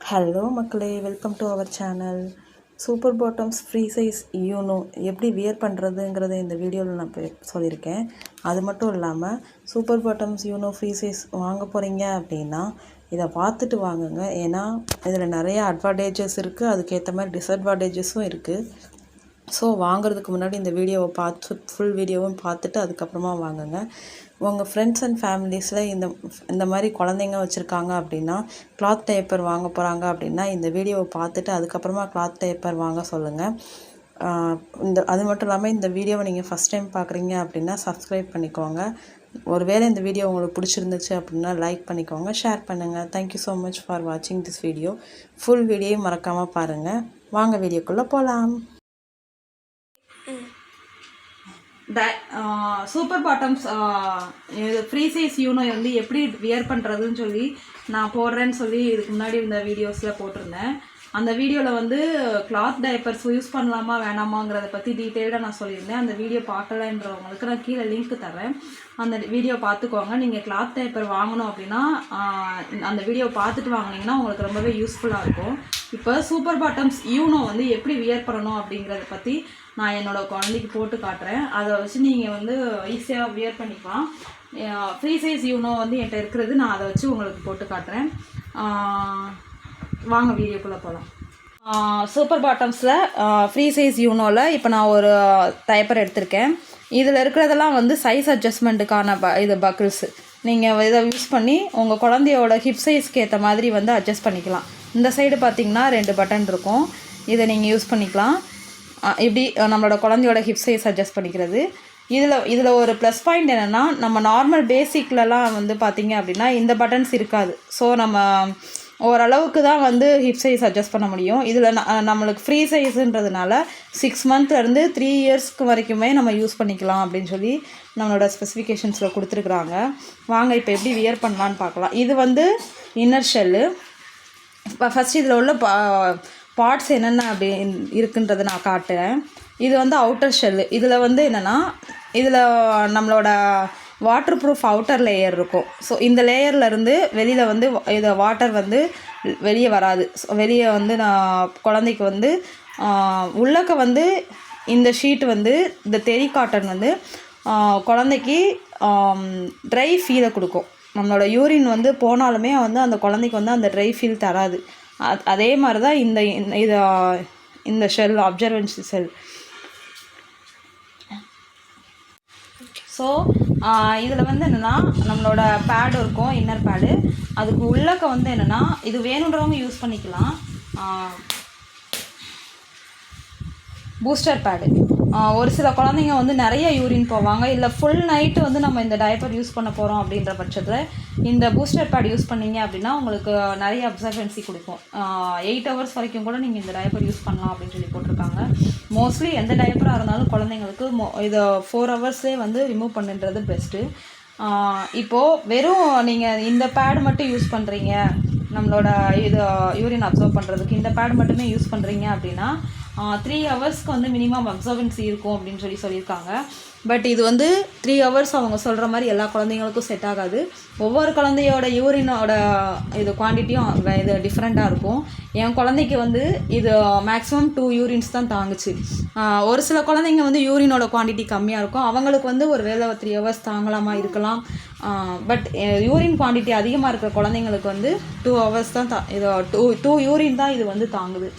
Hello மக்களே, welcome to our channel. Super bottoms free size Uno எப்படி wear பண்ணுறதுங்கிறத இந்த வீடியோவில் நான் சொல்லியிருக்கேன். அது மட்டும் இல்லாமல் super bottoms Uno free size வாங்க போகிறீங்க அப்படின்னா இதை பார்த்துட்டு வாங்குங்க. ஏன்னா இதில் நிறைய அட்வான்டேஜஸ் இருக்குது, அதுக்கேற்ற மாதிரி டிஸ்அட்வான்டேஜஸும் இருக்குது. ஸோ வாங்குறதுக்கு முன்னாடி இந்த வீடியோவை ஃபுல் வீடியோவும் பார்த்துட்டு அதுக்கப்புறமா வாங்குங்க. உங்கள் ஃப்ரெண்ட்ஸ் அண்ட் ஃபேமிலிஸில் இந்த மாதிரி குழந்தைங்க வச்சுருக்காங்க அப்படின்னா, கிளாத் டைப்பர் வாங்க போகிறாங்க அப்படின்னா இந்த வீடியோவை பார்த்துட்டு அதுக்கப்புறமா கிளாத் டைப்பர் வாங்க சொல்லுங்கள். அது மட்டும் இல்லாமல் இந்த வீடியோவை நீங்கள் ஃபஸ்ட் டைம் பார்க்குறீங்க அப்படின்னா சப்ஸ்கிரைப் பண்ணிக்கோங்க. ஒருவேளை இந்த வீடியோ உங்களுக்கு பிடிச்சிருந்துச்சு அப்படின்னா லைக் பண்ணிக்கோங்க, ஷேர் பண்ணுங்கள். தேங்க்யூ ஸோ மச் ஃபார் வாட்சிங் திஸ் வீடியோ. ஃபுல் வீடியோவை மறக்காமல் பாருங்கள். வாங்க வீடியோக்குள்ளே போகலாம். Super bottoms free size you know வந்து எப்படி வியர் பண்ணுறதுன்னு சொல்லி நான் போடுறேன்னு சொல்லி இதுக்கு முன்னாடி இந்த வீடியோஸில் போட்டிருந்தேன். அந்த வீடியோவில் வந்து கிளாத் டைப்பர்ஸ் யூஸ் பண்ணலாமா வேணாமாங்கிறத பற்றி டீட்டெயில்டாக நான் சொல்லியிருந்தேன். அந்த வீடியோ பார்க்கலன்றவங்களுக்கு நான் கீழே லிங்க் தரேன், அந்த வீடியோ பார்த்துக்கோங்க. நீங்கள் கிளாத் டைப்பர் வாங்கணும் அப்படின்னா அந்த வீடியோ பார்த்துட்டு வாங்கினீங்கன்னா உங்களுக்கு ரொம்பவே யூஸ்ஃபுல்லாக இருக்கும். இப்போ சூப்பர் பாட்டம்ஸ் யூனோ வந்து எப்படி வியர் பண்ணணும் அப்படிங்கிறத பற்றி நான் என்னோடய குழந்தைக்கு போட்டு காட்டுறேன். அதை வச்சு நீங்கள் வந்து ஈஸியாக வியர் பண்ணிக்கலாம். ஃப்ரீ சைஸ் யூனோ வந்து என்கிட்ட இருக்கிறது, நான் அதை வச்சு உங்களுக்கு போட்டு காட்டுறேன். வாங்க வீடியோக்குள்ளே போகலாம். சூப்பர் பாட்டம்ஸில் ஃப்ரீ சைஸ் யூனோவில் இப்போ நான் ஒரு டைப்பர் எடுத்திருக்கேன். இதில் இருக்கிறதெல்லாம் வந்து சைஸ் அட்ஜஸ்ட்மெண்ட்டுக்கான இது பக்கிள்ஸு. நீங்கள் இதை யூஸ் பண்ணி உங்கள் குழந்தையோட ஹிப் சைஸ்க்கு ஏற்ற மாதிரி வந்து அட்ஜஸ்ட் பண்ணிக்கலாம். இந்த சைடு பார்த்திங்கன்னா 2 பட்டன் இருக்கும், இதை நீங்கள் யூஸ் பண்ணிக்கலாம். இப்படி நம்மளோட குழந்தையோட ஹிப் சைஸ் அட்ஜஸ்ட் பண்ணிக்கிறது. இதில் ஒரு ப்ளஸ் பாயிண்ட் என்னென்னா, நம்ம நார்மல் பேசிக்லலாம் வந்து பார்த்திங்க அப்படின்னா இந்த பட்டன்ஸ் இருக்காது. ஸோ நம்ம ஓரளவுக்கு தான் வந்து ஹிப் சைஸ் அட்ஜஸ்ட் பண்ண முடியும். இதில் நம்மளுக்கு ஃப்ரீ சைஸுன்றதுனால 6 மந்த்லேருந்து 3 இயர்ஸ்க்கு வரைக்குமே நம்ம யூஸ் பண்ணிக்கலாம் அப்படின்னு சொல்லி நம்மளோட ஸ்பெசிஃபிகேஷன்ஸில் கொடுத்துருக்குறாங்க. வாங்க இப்போ எப்படி வியர் பண்ணலான்னு பார்க்கலாம். இது வந்து இன்னர் ஷெல்லு. ஃபஸ்ட் இதில் உள்ள பார்ட்ஸ் என்னென்ன அப்படி இருக்குன்றதை நான் காட்டுறேன். இது வந்து அவுட்டர் ஷெல்லு. இதில் வந்து என்னென்னா, இதில் நம்மளோட வாட்டர் ப்ரூஃப் அவுட்டர் லேயர் இருக்கும். ஸோ இந்த லேயர்லேருந்து வெளியில் வந்து இதை வாட்டர் வந்து வெளியே வராது. ஸோ வெளியே வந்து நான் குழந்தைக்கு வந்து உள்ளக்க வந்து இந்த ஷீட் வந்து இந்த தெரி காட்டன் வந்து குழந்தைக்கு ட்ரை ஃபீலை கொடுக்கும். நம்மளோட யூரின் வந்து போனாலுமே வந்து அந்த குழந்தைக்கு வந்து அந்த ட்ரை ஃபீல் தராது. அதே மாதிரி தான் இந்த ஷெல், அப்சர்வன்சி ஷெல். ஸோ இதில் வந்து என்னென்னா, நம்மளோட பேடு இருக்கும், இன்னர் பேடு. அதுக்கு உள்ளக்க வந்து என்னென்னா, இது வேணுன்றவங்க யூஸ் பண்ணிக்கலாம். Booster pad. ஒரு சில குழந்தைங்க வந்து நிறைய யூரின் போவாங்க, இல்லை ஃபுல் நைட்டு வந்து நம்ம இந்த டைப்பர் யூஸ் பண்ண போகிறோம் அப்படின்ற பட்சத்தில் இந்த பூஸ்டர் பேட் யூஸ் பண்ணிங்க அப்படின்னா உங்களுக்கு நிறைய அப்சர்வன்சி கொடுக்கும். 8 hours வரைக்கும் கூட நீங்கள் இந்த டைப்பர் யூஸ் பண்ணலாம் அப்படின்னு சொல்லி போட்டிருக்காங்க. மோஸ்ட்லி எந்த டைப்பராக இருந்தாலும் குழந்தைங்களுக்கு இதை 4 hours வந்து ரிமூவ் பண்ணுன்றது பெஸ்ட்டு. இப்போது வெறும் நீங்கள் இந்த பேட் மட்டும் யூஸ் பண்ணுறீங்க, நம்மளோட இது யூரின் அப்சர்வ் பண்ணுறதுக்கு இந்த பேட் மட்டுமே யூஸ் பண்ணுறீங்க அப்படின்னா 3 hours வந்து மினிமம் அப்சர்வன்சி இருக்கும் அப்படின்னு சொல்லியிருக்காங்க. பட் இது வந்து 3 hours அவங்க சொல்கிற மாதிரி எல்லா குழந்தைங்களுக்கும் செட் ஆகாது. ஒவ்வொரு குழந்தையோட யூரினோட இது குவான்டிட்டியும் இது டிஃப்ரெண்ட்டாக இருக்கும். என் குழந்தைக்கு வந்து இது மேக்ஸிமம் 2 யூரின்ஸ் தான் தாங்குச்சு. ஒரு சில குழந்தைங்க வந்து யூரினோட குவான்டிட்டி கம்மியாக இருக்கும், அவங்களுக்கு வந்து ஒரு வேளை 3 hours தாங்கலாமா இருக்கலாம். பட் யூரின் குவான்டிட்டி அதிகமாக இருக்கிற குழந்தைங்களுக்கு வந்து 2 hours தான் இது 2 யூரின் தான் இது வந்து தாங்குது.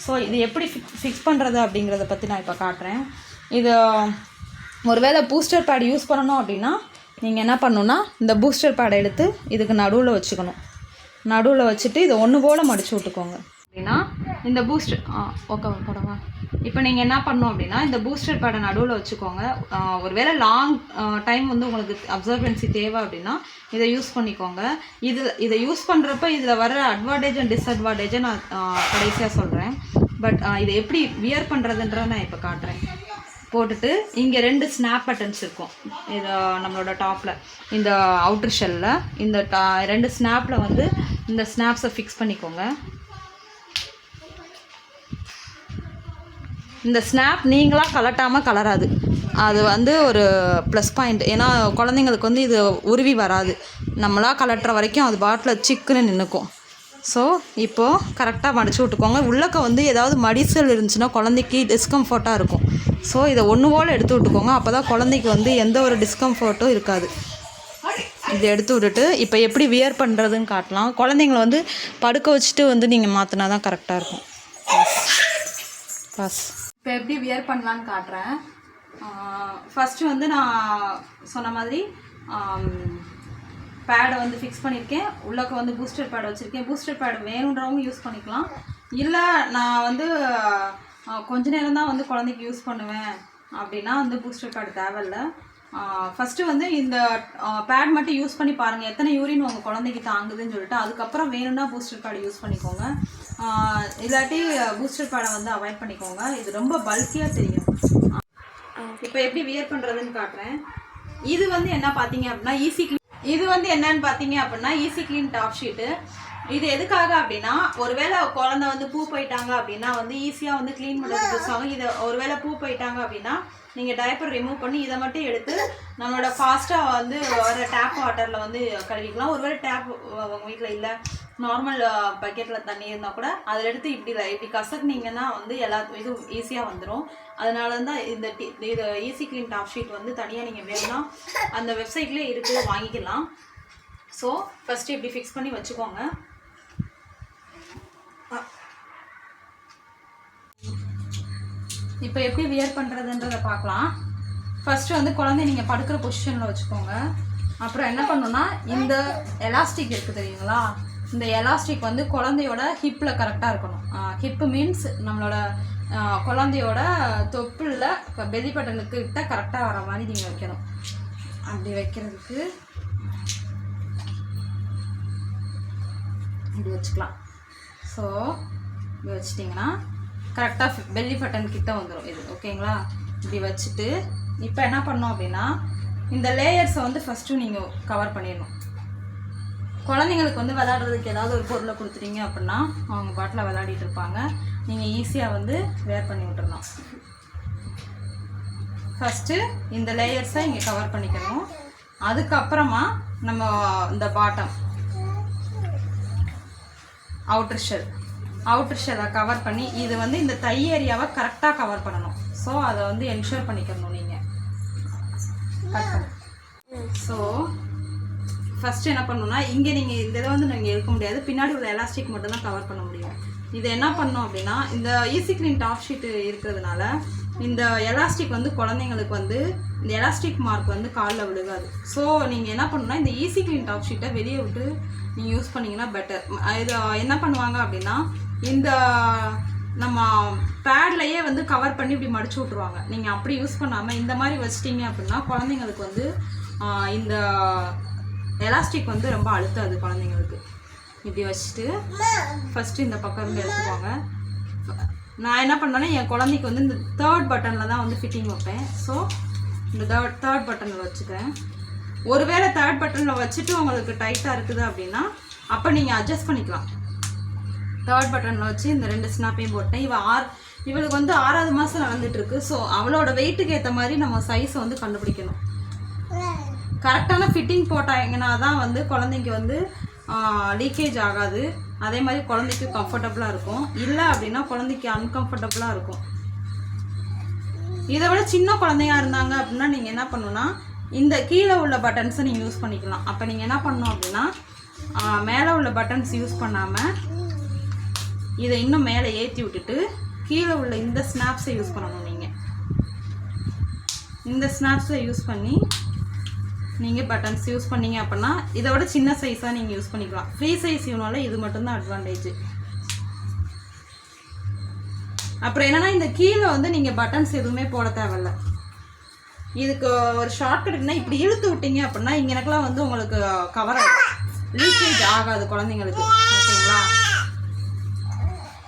ஸோ இது எப்படி ஃபிக்ஸ் பண்ணுறது அப்படிங்கிறத பற்றி நான் இப்போ காட்டுறேன். இது ஒருவேளை பூஸ்டர் பேட் யூஸ் பண்ணணும் அப்படின்னா நீங்கள் என்ன பண்ணணுன்னா, இந்த பூஸ்டர் பேடை எடுத்து இதுக்கு நடுவில் வச்சுக்கணும். நடுவில் வச்சுட்டு இதை ஒன்று போல் மடித்து விட்டுக்கோங்க. அப்படின்னா இந்த பூஸ்டர் ஓகே போடவா. இப்போ நீங்கள் என்ன பண்ணணும் அப்படின்னா, இந்த பூஸ்டர் பேடை நடுவில் வச்சுக்கோங்க. ஒருவேளை லாங் டைம் வந்து உங்களுக்கு அப்சர்வன்சி தேவை அப்படின்னா இதை யூஸ் பண்ணிக்கோங்க. இதை யூஸ் பண்ணுறப்ப இதில் வர அட்வான்டேஜ் அண்ட் டிஸ்அட்வான்டேஜை நான் கடைசியாக சொல்கிறேன். பட் இதை எப்படி வியர் பண்ணுறதுன்றதை நான் இப்போ காட்டுறேன். போட்டுட்டு இங்கே 2 ஸ்னாப் பட்டன்ஸ் இருக்கும். இது நம்மளோட டாப்பில் இந்த அவுட்டர் ஷெல்லில் இந்த 2 ஸ்னாப்பில் வந்து இந்த ஸ்னாப்ஸை ஃபிக்ஸ் பண்ணிக்கோங்க. இந்த ஸ்னாப் நீங்களாக கலட்டாமல் கலராது, அது வந்து ஒரு ப்ளஸ் பாயிண்ட். ஏன்னா குழந்தைங்களுக்கு வந்து இது உருவி வராது, நம்மளாக கலட்டுற வரைக்கும் அது பாட்டில் சிக்குன்னு நின்றுக்கும். ஸோ இப்போது கரெக்டாக மடித்து விட்டுக்கோங்க. உள்ளக்க வந்து ஏதாவது மடிசல் இருந்துச்சுன்னா குழந்தைக்கு டிஸ்கம்ஃபர்ட்டாக இருக்கும். ஸோ இதை ஒன்று போல் எடுத்து விட்டுக்கோங்க. அப்போ தான் குழந்தைக்கு வந்து எந்த ஒரு டிஸ்கம்ஃபர்ட்டும் இருக்காது. இதை எடுத்து விட்டுட்டு இப்போ எப்படி வியர் பண்ணுறதுன்னு காட்டலாம். குழந்தைங்கள வந்து படுக்க வச்சுட்டு வந்து நீங்கள் மாற்றினா தான் கரெக்டாக இருக்கும். பாஸ் இப்போ எப்படி வியர் பண்ணலான்னு காட்டுறேன். ஃபஸ்ட்டு வந்து நான் சொன்ன மாதிரி பேடை வந்து ஃபிக்ஸ் பண்ணியிருக்கேன். உள்ளக்க வந்து பூஸ்டர் பேட் வச்சுருக்கேன். பூஸ்டர் பேட் வேணுன்றவங்க யூஸ் பண்ணிக்கலாம். இல்லை நான் வந்து கொஞ்ச நேரம் தான் வந்து குழந்தைக்கு யூஸ் பண்ணுவேன் அப்படின்னா வந்து பூஸ்டர் பேட் தேவையில்லை. ஃபஸ்ட்டு வந்து இந்த பேட் மட்டும் யூஸ் பண்ணி பாருங்கள் எத்தனை யூரின் உங்கள் குழந்தைக்கு தாங்குதுன்னு சொல்லிட்டு. அதுக்கப்புறம் வேணும்னா பூஸ்டர் பேட் யூஸ் பண்ணிக்கோங்க. இல்லாட்டி பூஸ்டர் பேடை வந்து அவாய்ட் பண்ணிக்கோங்க. இது ரொம்ப பல்கியாக தெரியும். இப்போ எப்படி வியர் பண்ணுறதுன்னு காட்டுறேன். இது வந்து என்ன பார்த்தீங்க அப்படின்னா ஈஸி க்ளீன் டாப் ஷீட்டு. இது எதுக்காக அப்படின்னா ஒருவேளை குழந்தை வந்து பூ போயிட்டாங்க அப்படின்னா வந்து ஈஸியாக வந்து க்ளீன் பண்ணுறது யூஸ் ஆகும். இதை ஒருவேளை பூ போயிட்டாங்க அப்படின்னா நீங்கள் டைப்பர் ரிமூவ் பண்ணி இதை மட்டும் எடுத்து நம்மளோட ஃபாஸ்ட்டாக வந்து வர டேப் வாட்டரில் வந்து கழுவிக்கலாம். ஒருவேளை டேப் உங்கள் வீட்டில் இல்லை, நார்மல் பக்கெட்டில் தண்ணி இருந்தால் கூட அதில் எடுத்து இப்படி கசக்குனீங்கன்னா வந்து இதுவும் ஈஸியாக வந்துடும். அதனால தான் இது ஈஸி க்ளீன் டாப் ஷீட் வந்து தனியாக நீங்கள் வேணும்னா அந்த வெப்சைட்லேயே இருக்குது, வாங்கிக்கலாம். ஸோ ஃபஸ்ட்டு இப்படி ஃபிக்ஸ் பண்ணி வச்சுக்கோங்க. இப்போ எப்படி வியர் பண்ணுறதுன்றதை பார்க்கலாம். ஃபஸ்ட்டு வந்து குழந்தை நீங்கள் படுக்கிற பொசிஷனில் வச்சுக்கோங்க. அப்புறம் என்ன பண்ணணுன்னா இந்த எலாஸ்டிக் இருக்குது தெரியுங்களா, இந்த எலாஸ்டிக் வந்து குழந்தையோட ஹிப்பில் கரெக்டாக இருக்கணும். ஹிப்பு மீன்ஸ் நம்மளோட குழந்தையோட தொப்புளில் பெல்லி பட்டனுக்கு கிட்ட கரெக்டாக வர மாதிரி நீங்கள் வைக்கணும். அப்படி வைக்கிறதுக்கு இப்படி வச்சுக்கலாம். ஸோ இப்படி வச்சிட்டிங்கன்னா கரெக்டாக பெல்லி பட்டன் கிட்ட வந்துடும் இது. ஓகேங்களா? இப்படி வச்சுட்டு இப்போ என்ன பண்ணோம் அப்படின்னா இந்த லேயர்ஸை வந்து ஃபஸ்ட்டு நீங்கள் கவர் பண்ணிடணும். குழந்தைங்களுக்கு வந்து விளையாடுறதுக்கு ஏதாவது ஒரு பொருளை கொடுத்துட்டீங்க அப்படின்னா அவங்க பாட்டில் விளையாடிட்டு இருப்பாங்க. நீங்கள் ஈஸியாக வந்து வேர் பண்ணி விட்டுறலாம். ஃபஸ்ட்டு இந்த லேயர்ஸை இங்கே கவர் பண்ணிக்கணும். அதுக்கப்புறமா நம்ம இந்த பாட்டம் அவுட்டர் ஷெல்லை கவர் பண்ணி இது வந்து இந்த தை ஏரியாவை கரெக்டாக கவர் பண்ணணும். ஸோ அதை வந்து என்ஷூர் பண்ணிக்கணும் நீங்கள் கட் பண்ணி. ஸோ ஃபஸ்ட்டு என்ன பண்ணணும்னா இங்கே நீங்கள் இந்த இதை வந்து நீங்கள் எடுக்க முடியாது, பின்னாடி உள்ள எலாஸ்டிக் மட்டும் தான் கவர் பண்ண முடியும். இதை என்ன பண்ணோம் அப்படின்னா இந்த ஈஸி க்ளீன் டாப் ஷீட்டு இருக்கிறதுனால இந்த எலாஸ்டிக் வந்து குழந்தைங்களுக்கு வந்து இந்த எலாஸ்டிக் மார்க் வந்து காலில் விழுகாது. ஸோ நீங்கள் என்ன பண்ணணும்னா இந்த ஈஸி க்ளீன் டாப் ஷீட்டை வெளியே விட்டு நீங்கள் யூஸ் பண்ணிங்கன்னா பெட்டர். இது என்ன பண்ணுவாங்க அப்படின்னா இந்த நம்ம பேட்லையே வந்து கவர் பண்ணி இப்படி மடிச்சு விட்ருவாங்க. நீங்கள் அப்படி யூஸ் பண்ணாமல் இந்த மாதிரி வச்சிட்டிங்க அப்படின்னா குழந்தைங்களுக்கு வந்து இந்த எலாஸ்டிக் வந்து ரொம்ப அழுத்தாது குழந்தைங்களுக்கு. இப்படி வச்சுட்டு ஃபஸ்ட்டு இந்த பக்கம் இருந்து எடுத்துக்கோங்க. நான் என்ன பண்ணேன்னா என் குழந்தைக்கு வந்து இந்த தேர்ட் பட்டனில் தான் வந்து ஃபிட்டிங் வைப்பேன். ஸோ இந்த தேர்ட் பட்டனில் வச்சுக்கிறேன். ஒருவேளை தேர்ட் பட்டனில் வச்சுட்டு உங்களுக்கு டைட்டாக இருக்குது அப்படின்னா அப்போ நீங்கள் அட்ஜஸ்ட் பண்ணிக்கலாம். தேர்ட் பட்டனில் வச்சு இந்த 2 ஸ்னாப்பையும் போட்டேன். இவளுக்கு வந்து 6வது மாதம் நடந்துகிட்ருக்கு. ஸோ அவளோட வெயிட்டுக்கு ஏற்ற மாதிரி நம்ம சைஸை வந்து கண்டுபிடிக்கணும். கரெக்டான ஃபிட்டிங் போட்டாங்கன்னா தான் வந்து குழந்தைக்கு வந்து லீக்கேஜ் ஆகாது. அதே மாதிரி குழந்தைக்கு கம்ஃபர்டபுளாக இருக்கும். இல்லை அப்படின்னா குழந்தைக்கு அன்கம்ஃபர்டபுளாக இருக்கும். இதை விட சின்ன குழந்தையாக இருந்தாங்க அப்படின்னா நீங்கள் என்ன பண்ணணும்னா இந்த கீழே உள்ள பட்டன்ஸை நீங்கள் யூஸ் பண்ணிக்கலாம். அப்போ நீங்கள் என்ன பண்ணணும் அப்படின்னா மேலே உள்ள பட்டன்ஸ் யூஸ் பண்ணாமல் இதை இன்னும் மேலே ஏற்றி விட்டுட்டு கீழே உள்ள இந்த ஸ்னாப்ஸை யூஸ் பண்ணணும். நீங்கள் இந்த ஸ்னாப்ஸை யூஸ் பண்ணி நீங்கள் பட்டன்ஸ் யூஸ் பண்ணீங்க அப்படின்னா இதை விட சின்ன சைஸாக நீங்கள் யூஸ் பண்ணிக்கலாம். ஃப்ரீ சைஸ் யூனால இது மட்டும்தான் அட்வான்டேஜ். அப்புறம் என்னென்னா இந்த கீழே வந்து நீங்கள் பட்டன்ஸ் எதுவுமே போட தேவையில்ல. இதுக்கு ஒரு ஷார்ட் கட்னா இப்படி இழுத்து விட்டீங்க அப்படின்னா இங்கே எனக்குலாம் வந்து உங்களுக்கு கவர் லீக்கேஜ் ஆகாது குழந்தைங்களுக்கு. ஓகேங்களா?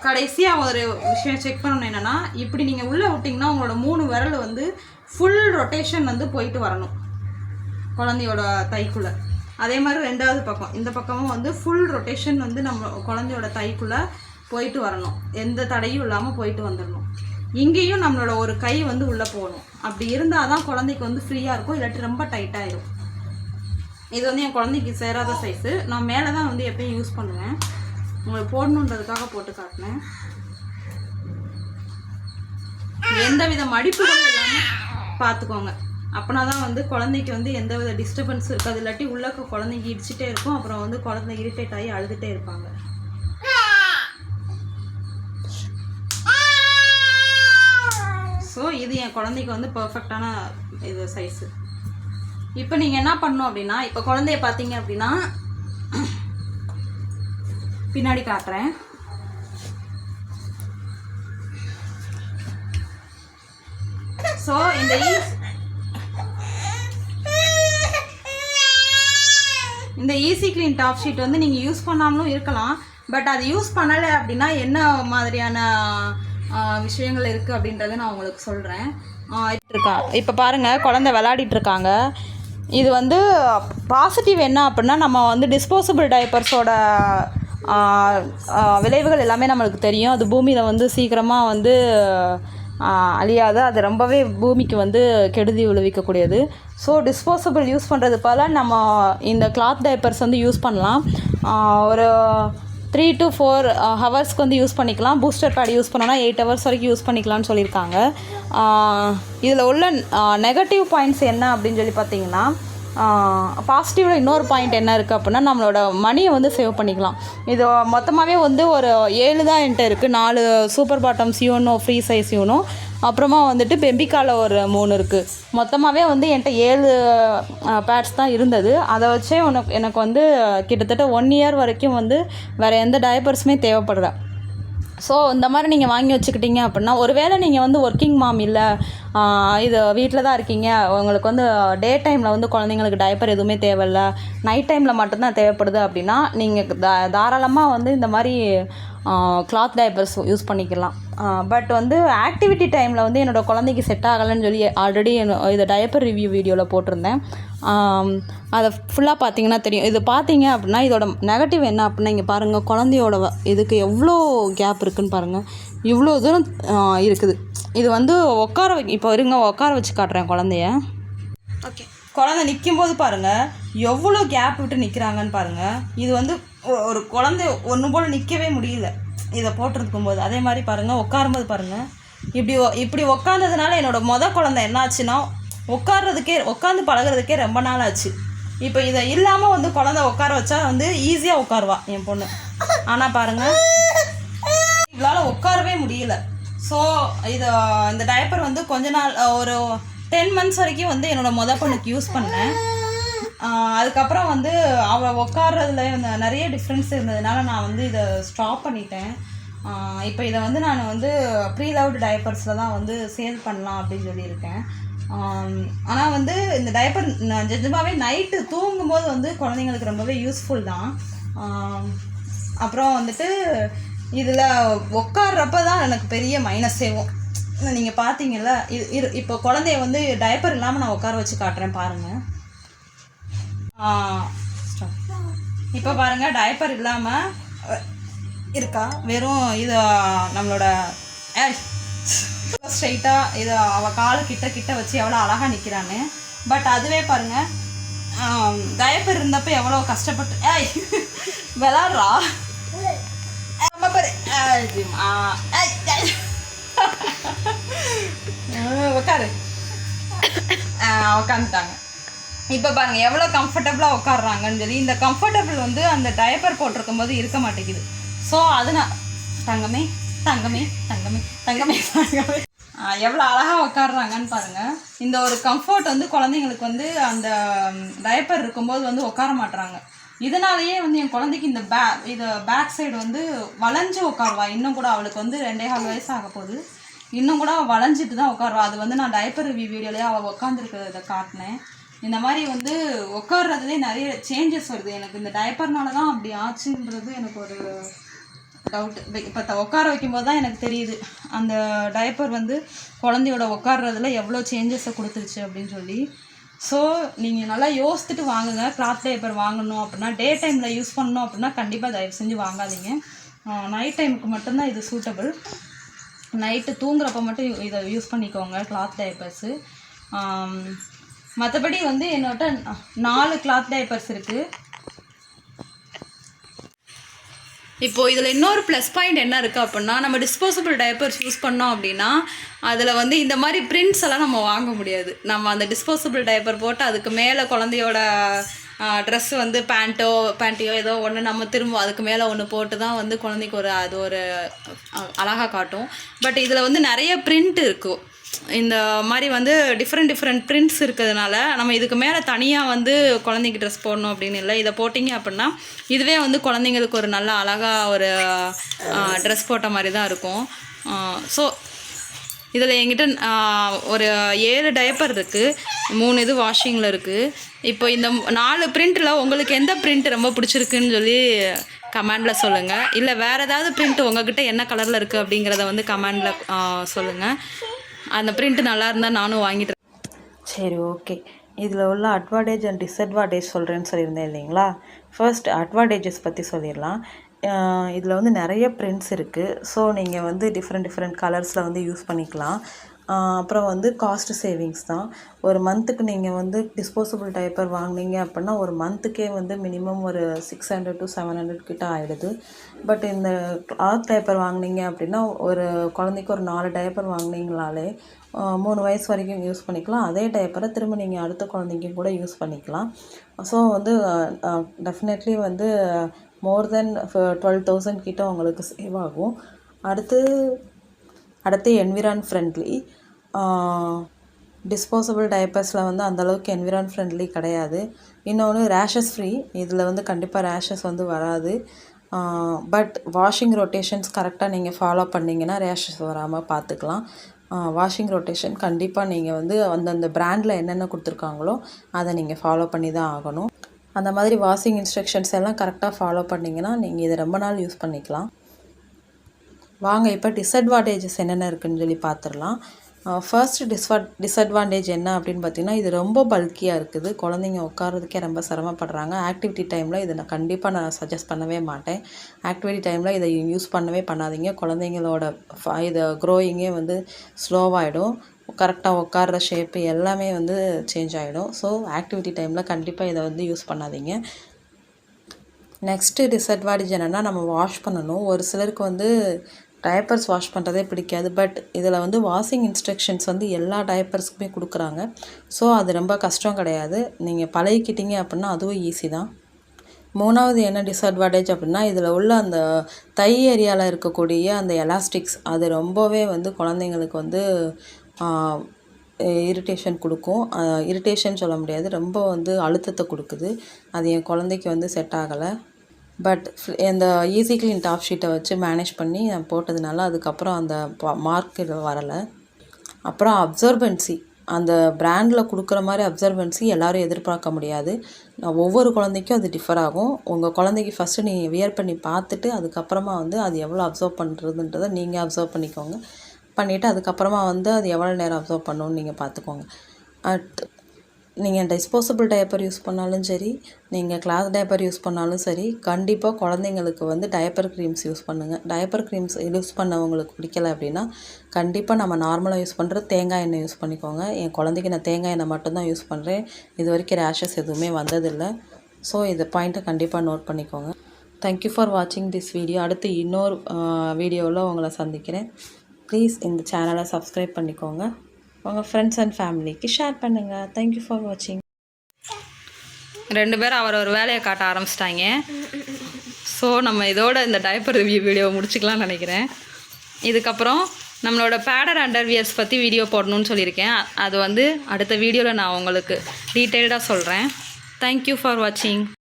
கடைசியாக ஒரு விஷயம் செக் பண்ணணும் என்னென்னா இப்படி நீங்கள் உள்ளே விட்டிங்கன்னா உங்களோட 3 விரல் வந்து ஃபுல் ரொட்டேஷன் வந்து போயிட்டு வரணும் குழந்தையோட தைக்குள்ளே. அதே மாதிரி 2வது பக்கம் இந்த பக்கமும் வந்து ஃபுல் ரொட்டேஷன் வந்து நம்ம குழந்தையோட தைக்குள்ளே போயிட்டு வரணும். எந்த தடையும் இல்லாமல் போயிட்டு வந்துடணும். இங்கேயும் நம்மளோட ஒரு கை வந்து உள்ளே போகணும். அப்படி இருந்தால் தான் குழந்தைக்கு வந்து ஃப்ரீயாக இருக்கும். இல்லாட்டி ரொம்ப டைட்டாகிடும். இது வந்து என் குழந்தைக்கு சேராத சைஸு. நான் மேலே தான் வந்து எப்பயும் யூஸ் பண்ணுவேன். உங்களுக்கு போடணுன்றதுக்காக போட்டு காட்டினேன். எந்த வித மடிப்புகளும் இல்லாமல் பார்த்துக்கோங்க. அப்படின்னா தான் வந்து குழந்தைக்கு வந்து எந்த வித டிஸ்டர்பன்ஸ் இருக்காது. இல்லாட்டி உள்ளக்க குழந்தைக்கு இடிச்சிட்டே இருக்கும். அப்புறம் வந்து குழந்தை இரிட்டேட் ஆகி அழுதுகிட்டே இருப்பாங்க. ஸோ இது என் குழந்தைக்கு வந்து பர்ஃபெக்டான இது சைஸு. இப்போ நீங்கள் என்ன பண்ணணும் அப்படின்னா, இப்போ குழந்தைய பார்த்தீங்க அப்படின்னா பின்னாடி காட்டுறேன். ஸோ இந்த ஈஸி க்ளீன் டாப் ஷீட் வந்து நீங்கள் யூஸ் பண்ணாமலும் இருக்கலாம். பட் அது யூஸ் பண்ணலை அப்படின்னா என்ன மாதிரியான விஷயங்கள் இருக்குது அப்படின்றத நான் உங்களுக்கு சொல்கிறேன். இப்போ பாருங்கள், குழந்தை விளையாடிட்டு இருக்காங்க. இது வந்து பாசிட்டிவ் என்ன அப்படின்னா, நம்ம வந்து டிஸ்போசபிள் டைப்பர்ஸோட விளைவுகள் எல்லாமே நம்மளுக்கு தெரியும். அது பூமியில் வந்து சீக்கிரமாக வந்து அழியாது. அது ரொம்பவே பூமிக்கு வந்து கெடுதி விளைவிக்கக்கூடியது. ஸோ டிஸ்போசபிள் யூஸ் பண்ணுறது போல் நம்ம இந்த கிளாத் டைப்பர்ஸ் வந்து யூஸ் பண்ணலாம். ஒரு 3 to 4 ஹவர்ஸ்க்கு வந்து யூஸ் பண்ணிக்கலாம். பூஸ்டர் பேட் யூஸ் பண்ணோன்னா 8 ஹவர்ஸ் வரைக்கும் யூஸ் பண்ணிக்கலாம்னு சொல்லியிருக்காங்க. இதில் உள்ள நெகட்டிவ் பாயிண்ட்ஸ் என்ன அப்படின்னு சொல்லி பார்த்தீங்கன்னா, பாசிட்டிவில் இன்னொரு பாயிண்ட் என்ன இருக்குது அப்படின்னா, நம்மளோட மணியை வந்து சேவ் பண்ணிக்கலாம். இது மொத்தமாகவே வந்து ஒரு 7 தான் என்கிட்ட இருக்குது. 4 super bottoms Uno free size you know, அப்புறமா வந்துட்டு பெம்பிக்காவில் ஒரு 3 இருக்குது. மொத்தமாகவே வந்து என்கிட்ட 7 பேட்ஸ் தான் இருந்தது. அதை வச்சே எனக்கு வந்து கிட்டத்தட்ட 1 இயர் வரைக்கும் வந்து வேறு எந்த டைப்பர்ஸுமே தேவைப்படல. ஸோ இந்த மாதிரி நீங்கள் வாங்கி வச்சுக்கிட்டீங்க அப்படின்னா, ஒருவேளை நீங்கள் வந்து ஒர்க்கிங் மாம் இல்லை, இது வீட்டில் தான் இருக்கீங்க, உங்களுக்கு வந்து டே டைமில் வந்து குழந்தைங்களுக்கு டைப்பர் எதுவுமே தேவையில்லை, நைட் டைமில் மட்டும்தான் தேவைப்படுது அப்படின்னா, நீங்கள் தாராளமாக வந்து இந்த மாதிரி கிளாத் டைப்பர்ஸ் யூஸ் பண்ணிக்கலாம். பட் வந்து ஆக்டிவிட்டி டைமில் வந்து என்னோடய குழந்தைக்கு செட் ஆகலைன்னு சொல்லி ஆல்ரெடி இதை டைப்பர் ரிவ்யூ வீடியோவில் போட்டிருந்தேன். அதை ஃபுல்லாக பார்த்தீங்கன்னா தெரியும். இது பார்த்தீங்க அப்படின்னா இதோட நெகட்டிவ் என்ன அப்படின்னா, இங்கே பாருங்கள், குழந்தையோட இதுக்கு எவ்வளோ கேப் இருக்குதுன்னு பாருங்கள். இவ்வளோ தூரம் இருக்குது. இது வந்து இப்போ உட்கார வச்சு காட்டுறேன் குழந்தைய. ஓகே, குழந்தை நிற்கும்போது பாருங்கள் எவ்வளோ கேப் விட்டு நிற்கிறாங்கன்னு பாருங்கள். இது வந்து ஒரு குழந்தை ஒன்று போல் நிற்கவே முடியல இதை போட்டிருக்கும் போது. அதே மாதிரி பாருங்கள், உட்காரும்போது பாருங்கள், இப்படி உட்காந்ததுனால என்னோடய குழந்தை என்னாச்சுன்னா, உட்காந்து பழகிறதுக்கே ரொம்ப நாள் ஆச்சு. இப்போ இதை இல்லாமல் வந்து குழந்தை உட்கார வச்சா வந்து ஈஸியாக உட்காருவா என் பொண்ணு. ஆனால் பாருங்கள், இவளால் உட்காரவே முடியல. ஸோ இந்த டைப்பர் வந்து கொஞ்ச நாள், ஒரு 10 months வரைக்கும் வந்து என்னோடய பொண்ணுக்கு யூஸ் பண்ணேன். அதுக்கப்புறம் வந்து அவள் உட்கார்றதுல நிறைய டிஃப்ரென்ஸ் இருந்ததுனால நான் வந்து இதை ஸ்டாப் பண்ணிட்டேன். இப்போ இதை வந்து நான் வந்து ப்ரீ லவ்டு டைப்பர்ஸில் தான் வந்து சேல் பண்ணலாம் அப்படின்னு சொல்லியிருக்கேன். ஆனால் வந்து இந்த டைப்பர் நிஜமாகவே நைட்டு தூங்கும்போது வந்து குழந்தைங்களுக்கு ரொம்பவே யூஸ்ஃபுல் தான். அப்புறம் வந்துட்டு இதில் உட்கார்றப்ப தான் எனக்கு பெரிய மைனஸ் சேவும். நீங்கள் பார்த்தீங்கல்ல, இப்போ குழந்தைய வந்து டைப்பர் இல்லாமல் நான் உட்கார வச்சு காட்டுறேன் பாருங்கள். இப்போ பாருங்கள், டைப்பர் இல்லாமல் இருக்கா, வெறும் இது நம்மளோட ஸ்ட்ரைட்டாக இது அவள் காலு கிட்ட வச்சு எவ்வளோ அழகாக நிற்கிறான்னு. பட் அதுவே பாருங்கள், டைப்பர் இருந்தப்போ எவ்வளோ கஷ்டப்பட்டு விளாட்றா ரொம்ப பாரு. உட்காந்துட்டாங்க. இப்போ பாருங்கள் எவ்வளோ கம்ஃபர்டபுளாக உட்காடுறாங்கன்னு சொல்லி. இந்த கம்ஃபர்டபுள் வந்து அந்த டைப்பர் போட்டிருக்கும் போது இருக்க மாட்டேங்குது. ஸோ அது நான் தங்கமே எவ்வளோ அழகாக உட்காடுறாங்கன்னு பாருங்கள். இந்த ஒரு கம்ஃபர்ட் வந்து குழந்தைங்களுக்கு வந்து அந்த டைப்பர் இருக்கும்போது வந்து உட்கார மாட்டுறாங்க. இதனாலேயே வந்து என் குழந்தைக்கு இந்த பேக் சைடு வந்து வளைஞ்சு உட்காருவா. இன்னும் கூட அவளுக்கு வந்து 2.25 வயசு ஆக போகுது. இன்னும் கூட வளைஞ்சிட்டு தான் உட்காருவா. அது வந்து நான் டைப்பர் ரிவ்யூ வீடியோலேயே அவள் உட்காந்துருக்கிறத காட்டினேன். இந்த மாதிரி வந்து உட்கார்றதுலே நிறைய சேஞ்சஸ் வருது. எனக்கு இந்த டைப்பர்னால தான் அப்படி ஆச்சுன்றது எனக்கு ஒரு டவுட். இப்போ உட்கார வைக்கும்போது தான் எனக்கு தெரியுது அந்த டைப்பர் வந்து குழந்தையோட உட்கார்றதுல எவ்வளோ சேஞ்சஸை கொடுத்துருச்சு அப்படின்னு சொல்லி. ஸோ நீங்கள் நல்லா யோசித்துட்டு வாங்குங்க. கிளாத் டைப்பர் வாங்கணும் அப்படின்னா, டே டைமில் யூஸ் பண்ணணும் அப்படின்னா கண்டிப்பாக தயவு செஞ்சு வாங்காதீங்க. நைட் டைமுக்கு மட்டும்தான் இது சூட்டபிள். நைட்டு தூங்குறப்ப மட்டும் இதை யூஸ் பண்ணிக்கோங்க கிளாத் டைப்பர்ஸு. மற்றபடி வந்து என்னோட 4 கிளாத் டைப்பர்ஸ் இருக்குது. இப்போது இதில் இன்னொரு ப்ளஸ் பாயிண்ட் என்ன இருக்குது அப்படின்னா, நம்ம டிஸ்போசபிள் டைப்பர்ஸ் யூஸ் பண்ணோம் அப்படின்னா அதில் வந்து இந்த மாதிரி பிரிண்ட்ஸ் எல்லாம் நம்ம வாங்க முடியாது. நம்ம அந்த டிஸ்போசபிள் டைப்பர் போட்டு அதுக்கு மேலே குழந்தையோட ட்ரெஸ்ஸு வந்து பேண்ட்டியோ ஏதோ ஒன்று நம்ம திரும்ப அதுக்கு மேலே ஒன்று போட்டு தான் வந்து குழந்தைக்கு அது ஒரு அழகாக காட்டும். பட் இதில் வந்து நிறைய பிரிண்ட் இருக்கும். இந்த மாதிரி வந்து டிஃப்ரெண்ட் பிரிண்ட்ஸ் இருக்கிறதுனால நம்ம இதுக்கு மேலே தனியாக வந்து குழந்தைக்கு ட்ரெஸ் போடணும் அப்படின்னு இல்லை. இதை போட்டிங்க அப்படின்னா இதுவே வந்து குழந்தைங்களுக்கு ஒரு நல்ல அழகாக ஒரு ட்ரெஸ் போட்ட மாதிரி தான் இருக்கும். ஸோ இதில் என்கிட்ட ஒரு 7 டைப்பர் இருக்குது, 3 இது வாஷிங்கில் இருக்குது. இப்போ இந்த 4 பிரிண்ட்டில் உங்களுக்கு எந்த பிரிண்ட் ரொம்ப பிடிச்சிருக்குன்னு சொல்லி கமெண்டில் சொல்லுங்கள். இல்லை வேறு ஏதாவது பிரிண்ட் உங்கள்கிட்ட என்ன கலரில் இருக்குது அப்படிங்கிறத வந்து கமெண்டில் சொல்லுங்கள். அந்த பிரிண்ட் நல்லா இருந்தால் நானும் வாங்கிட்டு. சரி, ஓகே. இதில் உள்ள அட்வான்டேஜ் அண்ட் டிஸ்அட்வான்டேஜ் சொல்கிறேன்னு சொல்லியிருந்தேன் இல்லைங்களா? ஃபர்ஸ்ட் அட்வான்டேஜஸ் பற்றி சொல்லிடலாம். இதில் வந்து நிறைய பிரிண்ட்ஸ் இருக்குது. ஸோ நீங்கள் வந்து டிஃப்ரெண்ட் கலர்ஸில் வந்து யூஸ் பண்ணிக்கலாம். அப்புறம் வந்து காஸ்ட் சேவிங்ஸ் தான். ஒரு மந்த்துக்கு நீங்கள் வந்து டிஸ்போசபிள் டைப்பர் வாங்கினீங்க அப்படின்னா ஒரு மந்த்துக்கே வந்து மினிமம் ஒரு 600 to 700 கிட்ட ஆகிடுது. பட் இந்த கிளாத் டைப்பர் வாங்கினீங்க அப்படின்னா ஒரு குழந்தைக்கு ஒரு 4 டைப்பர் வாங்கினீங்களாலே 3 வயசு வரைக்கும் யூஸ் பண்ணிக்கலாம். அதே டைப்பரை திரும்ப நீங்கள் அடுத்த குழந்தைக்கும் கூட யூஸ் பண்ணிக்கலாம். ஸோ வந்து டெஃபினெட்லி வந்து மோர் தென் 12,000 கிட்ட உங்களுக்கு சேவ் ஆகும். அடுத்து என்விரான் ஃப்ரெண்ட்லி. டிஸ்போசபிள் டைப்பர்ஸில் வந்து அந்தளவுக்கு என்விரான் ஃப்ரெண்ட்லி கிடையாது. இன்னொன்று ரேஷஸ் ஃப்ரீ. இதில் வந்து கண்டிப்பாக ரேஷஸ் வந்து வராது. பட் வாஷிங் ரொட்டேஷன்ஸ் கரெக்டாக நீங்கள் ஃபாலோ பண்ணிங்கன்னா ரேஷஸ் வராமல் பார்த்துக்கலாம். வாஷிங் ரொட்டேஷன் கண்டிப்பாக நீங்கள் வந்து அந்தந்த பிராண்டில் என்னென்ன கொடுத்துருக்காங்களோ அதை நீங்கள் ஃபாலோ பண்ணி தான் ஆகணும். அந்த மாதிரி வாஷிங் இன்ஸ்ட்ரக்ஷன்ஸ் எல்லாம் கரெக்டாக ஃபாலோ பண்ணிங்கன்னா நீங்கள் இதை ரொம்ப நாள் யூஸ் பண்ணிக்கலாம். வாங்க இப்போ டிஸ்அட்வான்டேஜஸ் என்னென்ன இருக்குதுன்னு சொல்லி பார்த்துடலாம். ஃபர்ஸ்ட் டிஸ்அட்வான்டேஜ் என்ன அப்படின்னு பார்த்தீங்கன்னா, இது ரொம்ப பல்கியாக இருக்குது. குழந்தைங்க உட்காரதுக்கே ரொம்ப சிரமப்படுறாங்க. ஆக்டிவிட்டி டைமில் இதை நான் சஜஸ்ட் பண்ணவே மாட்டேன். ஆக்டிவிட்டி டைமில் இதை யூஸ் பண்ணாதீங்க. குழந்தைங்களோட இது க்ரோயிங்கே வந்து ஸ்லோவாகிடும். கரெக்டாக உட்கார்ற ஷேப்பு எல்லாமே வந்து சேஞ்ச் ஆகிடும். ஸோ ஆக்டிவிட்டி டைமில் கண்டிப்பாக இதை வந்து யூஸ் பண்ணாதீங்க. நெக்ஸ்ட்டு டிஸ்அட்வான்டேஜ் என்னென்னா, நம்ம வாஷ் பண்ணணும். ஒரு சிலருக்கு வந்து டைப்பர்ஸ் வாஷ் பண்ணுறதே பிடிக்காது. பட் இதில் வந்து வாஷிங் இன்ஸ்ட்ரக்ஷன்ஸ் வந்து எல்லா டைப்பர்ஸ்க்குமே கொடுக்குறாங்க. ஸோ அது ரொம்ப கஷ்டம் கிடையாது. நீங்கள் பழகிக்கிட்டீங்க அப்படின்னா அதுவும் ஈஸி தான். 3வது என்ன டிஸ்அட்வான்டேஜ் அப்படின்னா, இதில் உள்ள அந்த தை ஏரியாவில் இருக்கக்கூடிய அந்த எலாஸ்டிக்ஸ் அது ரொம்பவே வந்து குழந்தைங்களுக்கு வந்து இரிட்டேஷன் கொடுக்கும். இரிட்டேஷன் சொல்ல முடியாது, ரொம்ப வந்து அழுத்தத்தை கொடுக்குது. அது என் குழந்தைக்கு வந்து செட் ஆகலை. பட் இந்த ஈஸி க்ளீன் டாப் ஷீட்டை வச்சு மேனேஜ் பண்ணி நான் போட்டதுனால அதுக்கப்புறம் அந்த மார்க் வரலை. அப்புறம் அப்சர்பன்சி, அந்த பிராண்டில் கொடுக்குற மாதிரி அப்சர்பன்சி எல்லோரும் எதிர்பார்க்க முடியாது. ஒவ்வொரு குழந்தைக்கும் அது டிஃபர் ஆகும். உங்கள் குழந்தைக்கு ஃபஸ்ட்டு நீங்கள் வியர் பண்ணி பார்த்துட்டு அதுக்கப்புறமா வந்து அது எவ்வளோ அப்சர்வ் பண்ணுறதுன்றதை நீங்கள் அப்சர்வ் பண்ணிவிட்டு அதுக்கப்புறமா வந்து அது எவ்வளோ நேரம் அப்சர்வ் பண்ணணும்னு நீங்கள் பார்த்துக்கோங்க. நீங்கள் டிஸ்போசபிள் டைப்பர் யூஸ் பண்ணாலும் சரி, நீங்கள் கிளாத் டைப்பர் யூஸ் பண்ணாலும் சரி, கண்டிப்பாக குழந்தைங்களுக்கு வந்து டைப்பர் க்ரீம்ஸ் யூஸ் பண்ணுங்கள். டைப்பர் க்ரீம்ஸ் யூஸ் பண்ணவங்களுக்கு பிடிக்கல அப்படின்னா கண்டிப்பாக நம்ம நார்மலாக யூஸ் பண்ணுற தேங்காய் எண்ணெய் யூஸ் பண்ணிக்கோங்க. என் குழந்தைக்கு நான் தேங்காய் எண்ணெய் மட்டும்தான் யூஸ் பண்ணுறேன். இது வரைக்கும் ரேஷஸ் எதுவுமே வந்ததில்லை. ஸோ இந்த பாயிண்ட்டை கண்டிப்பாக நோட் பண்ணிக்கோங்க. தேங்க்யூ ஃபார் வாட்சிங் திஸ் வீடியோ. அடுத்து இன்னொரு வீடியோவில் உங்களை சந்திக்கிறேன். ப்ளீஸ் இந்த சேனலை சப்ஸ்கிரைப் பண்ணிக்கோங்க. உங்கள் ஃப்ரெண்ட்ஸ் அண்ட் ஃபேமிலிக்கு ஷேர் பண்ணுங்கள். தேங்க்யூ ஃபார் வாட்சிங். 2 பேரும் ஒரு வேலையை காட்ட ஆரம்பிச்சிட்டாங்க. ஸோ நம்ம இதோட இந்த டைப்பர் ரிவ்யூ வீடியோவை முடிச்சுக்கலாம்னு நினைக்கிறேன். இதுக்கப்புறம் நம்மளோட பேடர் அண்டர்வியர்ஸ் பற்றி வீடியோ போடணும்னு சொல்லியிருக்கேன். அது வந்து அடுத்த வீடியோவில் நான் உங்களுக்கு டீட்டெயில்டாக சொல்கிறேன். தேங்க்யூ ஃபார் வாட்சிங்.